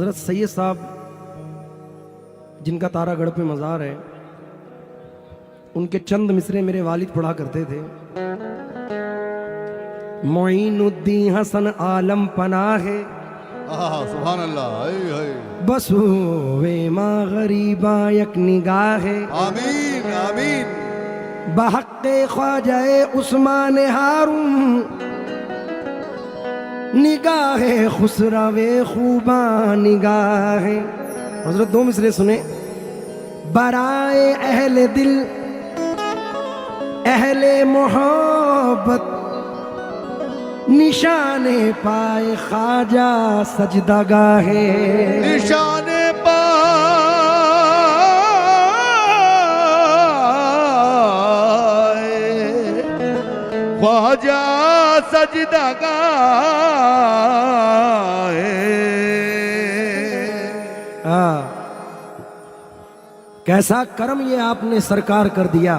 हज़रत सैयद साहब जिनका तारागढ़ पे मज़ार है, उनके चंद मिसरे मेरे वालिद पढ़ा करते थे। मोइनुद्दीन हसन आलम पनाह है, सुभान अल्लाह, बस वे माँ गरीबा यक निगाह है। आमीन आमीन। बहक़्क़े ख्वाजाए उस्मान हारून, निगाह खुसरावे खूबा निगाह। हज़रत दो मिसरे सुने। बराए अहले दिल अहले मोहब्बत, निशाने पाए ख्वाजा सजदागाह है। निशाने पाए ख्वाजा सजदागाह है। कैसा कर्म ये आपने सरकार कर दिया,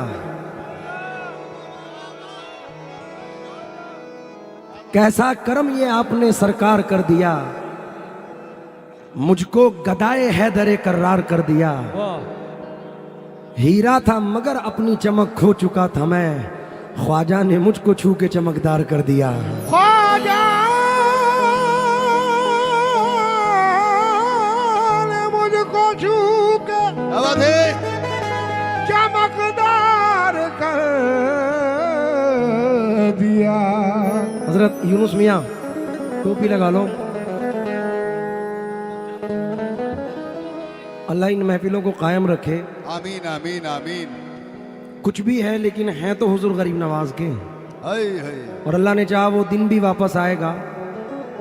कैसा कर्म ये आपने सरकार कर दिया। मुझको गदाए हैदरे करार कर दिया। हीरा था मगर अपनी चमक खो चुका था मैं, ख्वाजा ने मुझको छू के चमकदार कर दिया। ख्वाजा ने मुझको छू के चमकदार कर दिया। हजरत यूनुस मियाँ टोपी लगा लो। अल्लाह इन महफिलों को कायम रखे। आमीन आमीन आमीन। कुछ भी है लेकिन हैं तो हुजूर गरीब नवाज के, हाय हाय। और अल्लाह ने चाहा वो दिन भी वापस आएगा।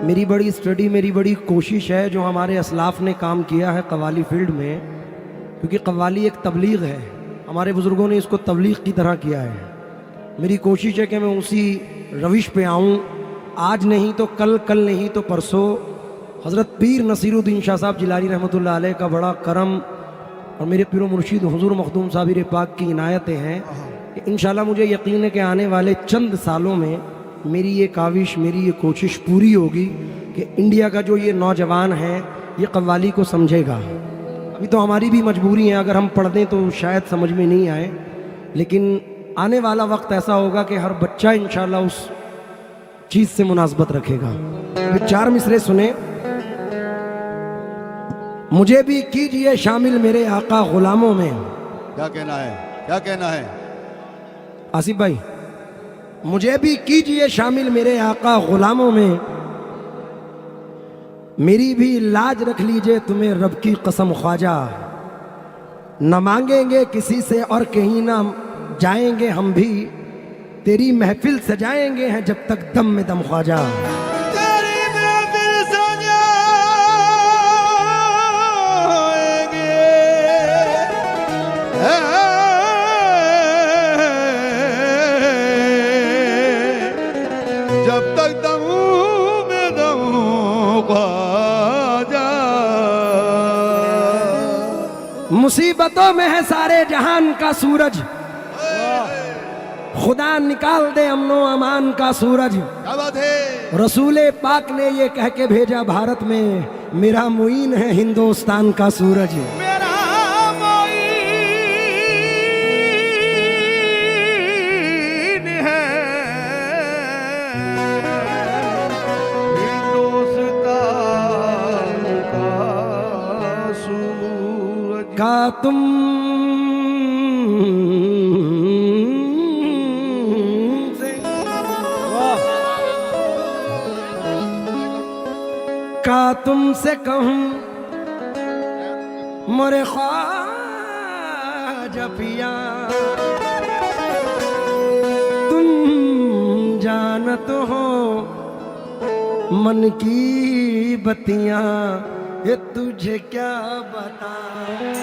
मेरी बड़ी स्टडी, मेरी बड़ी कोशिश है जो हमारे असलाफ ने काम किया है कव्वाली फील्ड में, क्योंकि कव्वाली एक तबलीग है, हमारे बुजुर्गों ने इसको तबलीग की तरह किया है। मेरी कोशिश है कि मैं उसी रविश पे आऊँ, आज नहीं तो कल, कल नहीं तो परसों। हज़रत पीर नसीरुद्दीन शाह साहब जिलानी रहमतुल्लाह अलैह का बड़ा करम और मेरे पीरो मुर्शिद हुजूर मखदूम साबिर पाक की इनायतें हैं कि इंशाल्लाह मुझे यकीन है कि आने वाले चंद सालों में मेरी ये काविश, मेरी ये कोशिश पूरी होगी कि इंडिया का जो ये नौजवान है ये कव्वाली को समझेगा। अभी तो हमारी भी मजबूरी है, अगर हम पढ़ दें तो शायद समझ में नहीं आए, लेकिन आने वाला वक्त ऐसा होगा कि हर बच्चा इंशाल्लाह उस चीज़ से मुनासबत रखेगा। फिर चार मिसरे सुने। मुझे भी कीजिए शामिल मेरे आका गुलामों में। क्या कहना है, क्या कहना है आसिफ भाई? मुझे भी कीजिए शामिल मेरे आका गुलामों में, मेरी भी लाज रख लीजिए तुम्हें रब की कसम ख्वाजा। न मांगेंगे किसी से और कहीं ना जाएंगे हम भी, तेरी महफिल सजाएंगे हैं जब तक दम में दम ख्वाजा। तेरी महफिल सजाएंगे जब तक दम में दम ख्वाजा। मुसीबतों में है सारे जहान का सूरज, खुदा निकाल दे अमनो अमान का सूरज। क्या बात है। रसूले पाक ने ये कह के भेजा भारत में, मेरा मुईन है हिंदुस्तान का सूरज। मेरा मुईन है हिंदुस्तान का सूरज। का तुम का तुमसे कहूँ मोरे ख्वाजा पिया, तुम जानत हो मन की बतियां, ये तुझे क्या बताऊं।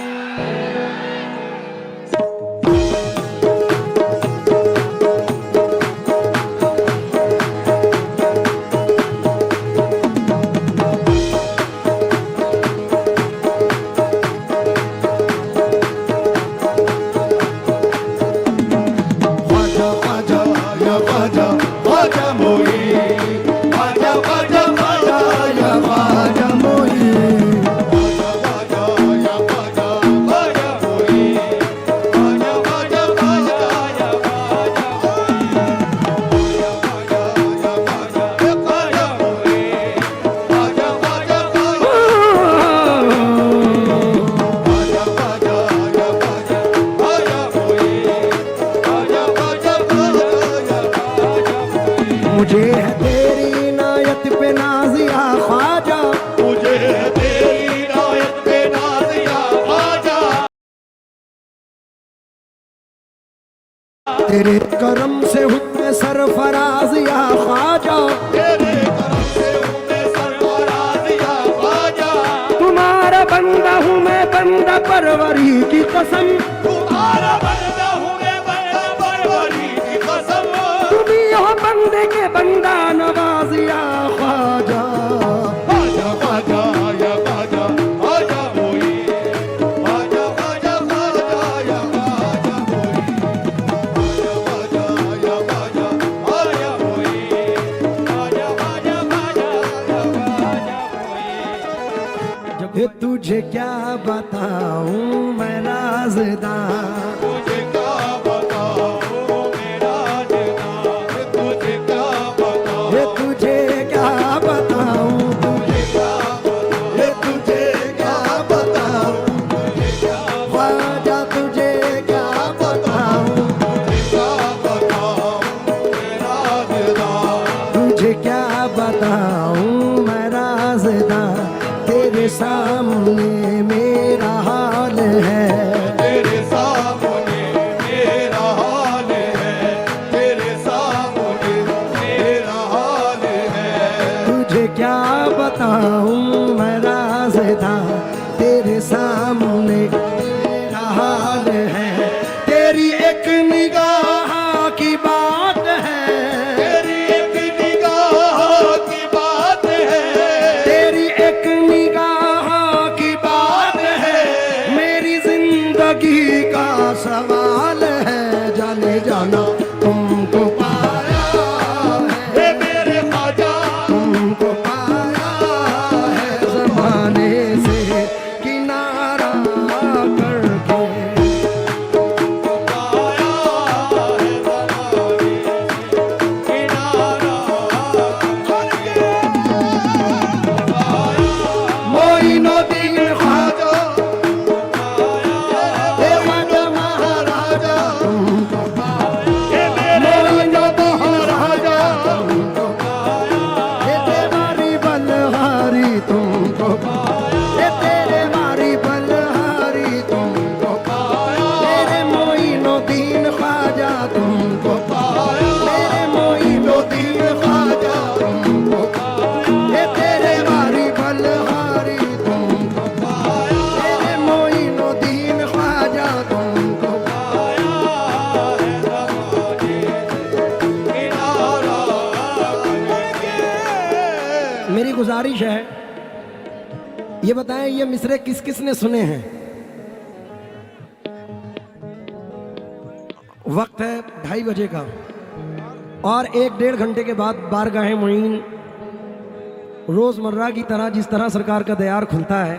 तेरे करम से हूँ मैं सरफराज या ख्वाजा, तेरे करम से हूँ मैं सरफराज या ख्वाजा, तुम्हारा बंदा हूँ मैं बंदा परवरी की कसम, तुम्हारा बंदा हूँ मैं बंदा परवरी की कसम, तुम ही हो बंदे के बंदा नवाज या ख्वाजा। ख्वाजा ख्वाजा या ख्वाजा ख्वाजा कोई, ख्वाजा ख्वाजा ख्वाजा या ख्वाजा कोई, ख्वाजा ख्वाजा या ख्वाजा ख्वाजा कोई, ख्वाजा ख्वाजा ख्वाजा या ख्वाजा कोई। जब तुझे क्या बताऊं मैं राज़दां, तुझे क्या बताऊं मेरा जना, तुझे क्या बताऊं, ये तुझे क्या बताऊं, तुझे क्या बताऊं, ये तुझे क्या बताऊं, तुझे क्या ख्वाजा तुझे क्या बताऊं, क्या बताऊं मेरा जना, तुझे क्या बताऊं मैं राज़दां, तेरे सामने मेरा हाल है, तेरे सामने मेरा हाल है, तेरे सामने मेरा हाल है, तुझे क्या बताऊं मैं राज़दां, तेरे सामने मेरा हाल है, तेरी एक निगाह की बात है, तेरी एक निगाह की बात है, तेरी एक निगाह की बात है, मेरी जिंदगी का सवाल है, जाने जाना तुमको पाया है, हे मेरे ख्वाजा तुमको पाया है ज़माने से किनारा करके, आया है ज़माने से किनारा करके, मोइनुद्दीन ख्वाजा, हे ख्वाजा महाराजा, तुमको हे मेरे मोइनुद्दीन राजा, ये तेरी बलहारी तुमको, ये तेरे मारी बलहारी तुमको, तेरे मोइनुद्दीन ख्वाजा तुमको, तेरे मोइनुद्दीन ख्वाजा तुमको, ये तेरे मारी बलहारी तुमको, तेरे मोइनुद्दीन ख्वाजा तुमको। मेरी गुजारिश है, ये बताएं ये मिसरे किस किस ने सुने हैं? वक्त है 2:30 बजे का और 1-1.5 घंटे के बाद बारगाह मुईन रोज़मर्रा की तरह जिस तरह सरकार का दयार खुलता है,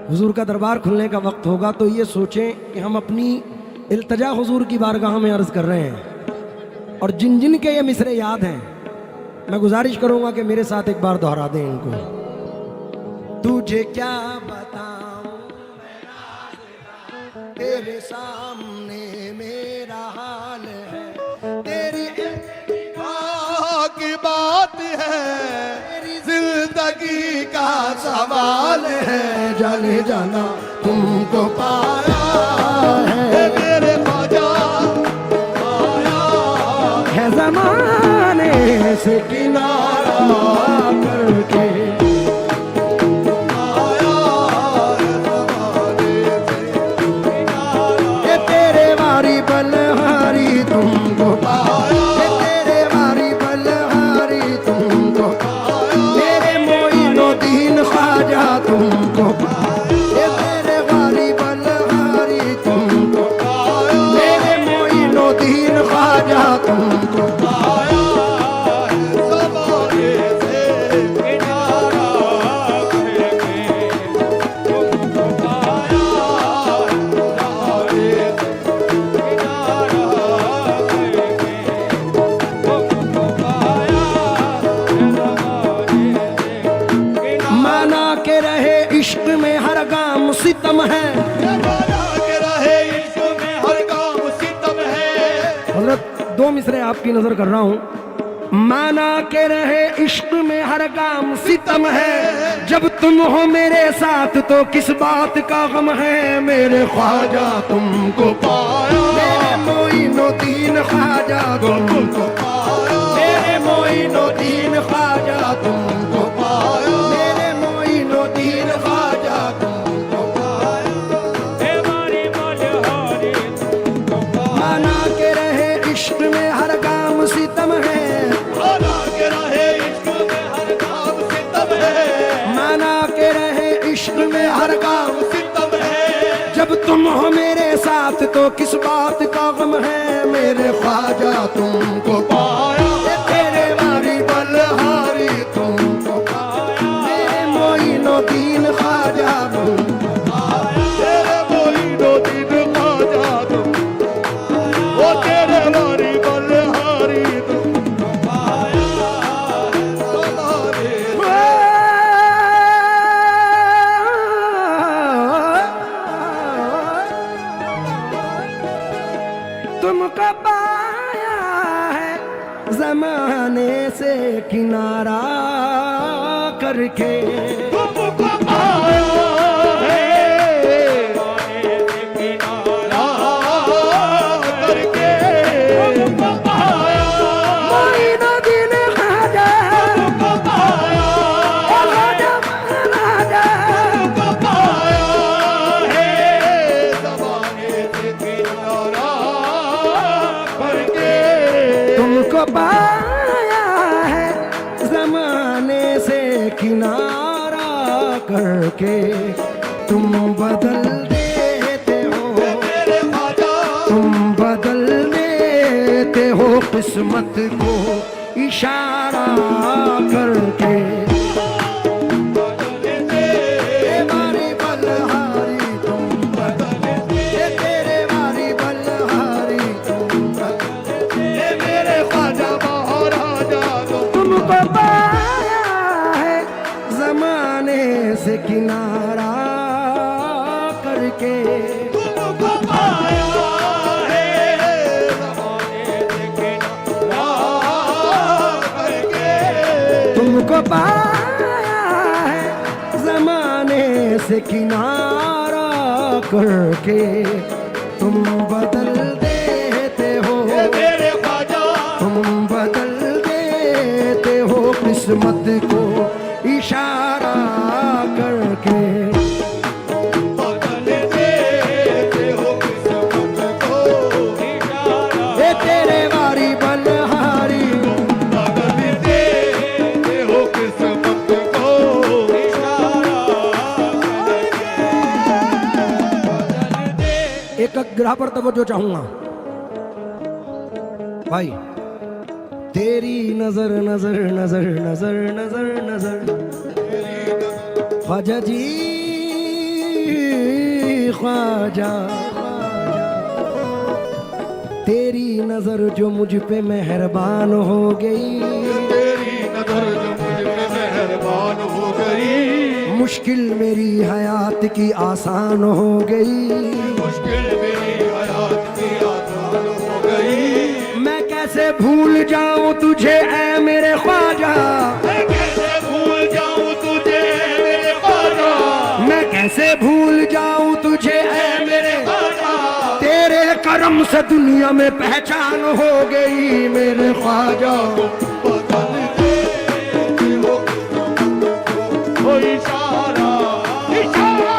हुजूर का दरबार खुलने का वक्त होगा, तो ये सोचें कि हम अपनी इल्तजा हुजूर की बारगाह में अर्ज़ कर रहे हैं, और जिन जिन के ये मिसरे याद हैं मैं गुजारिश करूंगा कि मेरे साथ एक बार दोहरा दें इनको। तुझे क्या बताऊं तेरे सामने मेरा हाल है, तेरी निगाह की बात है, जिंदगी का सवाल है, जाने जाना तुमको पाया हे है, मेरे ख्वाजा आया है ज़माने से किनारा करके, आया है ज़माने से किनारा, ये तेरे वारी बलहारी तुमको, ये तेरे वारी बलहारी तुमको, तेरे मोइनुद्दीन ख्वाजा तुमको, ये तेरे वारी बलहारी तुमको, तेरे मोइनुद्दीन ख्वाजा तुमको। आया है ज़माने से किनारा करके, तुमको पाया है ज़माने से किनारा करके, तुमको पाया है ज़माने से किनारा, माना के रहे इश्क में हर गाम सितम है, बना के रहे इश्क में हर काम सितम है, हजरत 2 मिसरे आपकी नजर कर रहा हूँ, माना के रहे इश्क में हर काम सितम है, जब तुम हो मेरे साथ तो किस बात का गम है। मेरे ख्वाजा तुमको पाया, मेरे मोइनुद्दीन ख्वाजा तुमको पाया, मेरे मोइनुद्दीन ख्वाजा तुमको पाया, मेरे मोइनुद्दीन ख्वाजा तुमको पाया। माना के रहे इश्क में हर काम सितम है, माना के रहे इश्क में हर काम सितम है, माना के रहे इश्क में हर काम, सितम है। जब तुम हो मेरे साथ तो किस बात का गम है। मेरे ख्वाजा तुमको पाया, तेरे वारी बलहारी तुमको पाया, मेरे मोइनुद्दीन ख्वाजा तुमको पाया, तेरे मोइनुद्दीन ख्वाजा तुमको पाया, ओ तेरे वारी बलहारी तुमको पाया। तुमको पाया है जमाने से किनारा करके, तुमको पाया है किनारा करके, तुमको पाया, मोइनुद्दीन ख्वाजा तुमको पाया, ख्वाजा महाराजा, तुमको पाया है ज़माने से किनारा करके, तुमको पाया है जमाने से किनारा करके। तुम बदल देते हो, मेरे ख्वाजा तुम बदल देते हो किस्मत को इशारा करके। तेरे वारी बलहारी तुम बदल दे, तेरे वारी बलहारी तुम बदल दे। ये मेरे ख्वाजा महाराजा तुमको पाया है जमाने से किनारा करके, तुमको पाया है ज़माने से किनारा करके, तुमको पाया है जमाने से किनारा करके। तुम बदल देते हो, ये मेरे ख्वाजा तुम बदल देते हो किस्मत को इशारा करके। बदल देते हो किस्मत को इशारा, ये तेरे वारी बलहारी, बदल देते हो किस्मत को इशारा करके, बदल दे। एक ग्रह पर तवज्जो चाहूंगा भाई। तेरी नजर नजर नजर नजर नजर नजर ख्वाजा जी ख्वाजा, तेरी नजर जो मुझ पे मेहरबान हो गई, तेरी नजर जो मुझ पे मेहरबान हो गई, मुश्किल मेरी हयात की आसान हो गई। मुश्किल मेरी हयात की आसान हो गई। मैं कैसे भूल जाऊं तुझे ऐ मेरे ख्वाजा, मैं कैसे भूल जाऊं तुझे मेरे ख्वाजा, मैं कैसे भूल जाऊं तुझे ऐ मेरे ख्वाजा, तेरे करम से दुनिया में पहचान हो गई मेरे ख्वाजा। बदल देते हो ओ इशारा, इशारा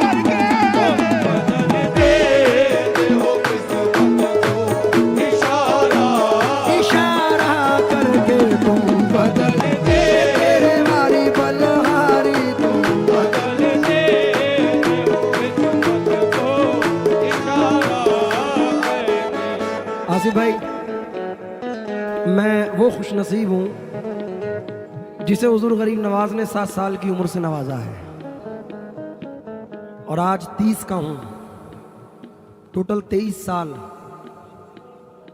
करके, बदल देते हो किस्मत को इशारा, इशारा करके तुम बदल दे, तेरे वारी बलहारी तुम बदल देते हो किस्मत को इशारा करके। आसिफ भाई, मैं वो खुश नसीब हूँ जिसे हुजूर गरीब नवाज ने 7 साल की उम्र से नवाजा है और आज 30 का हूँ। टोटल 23 साल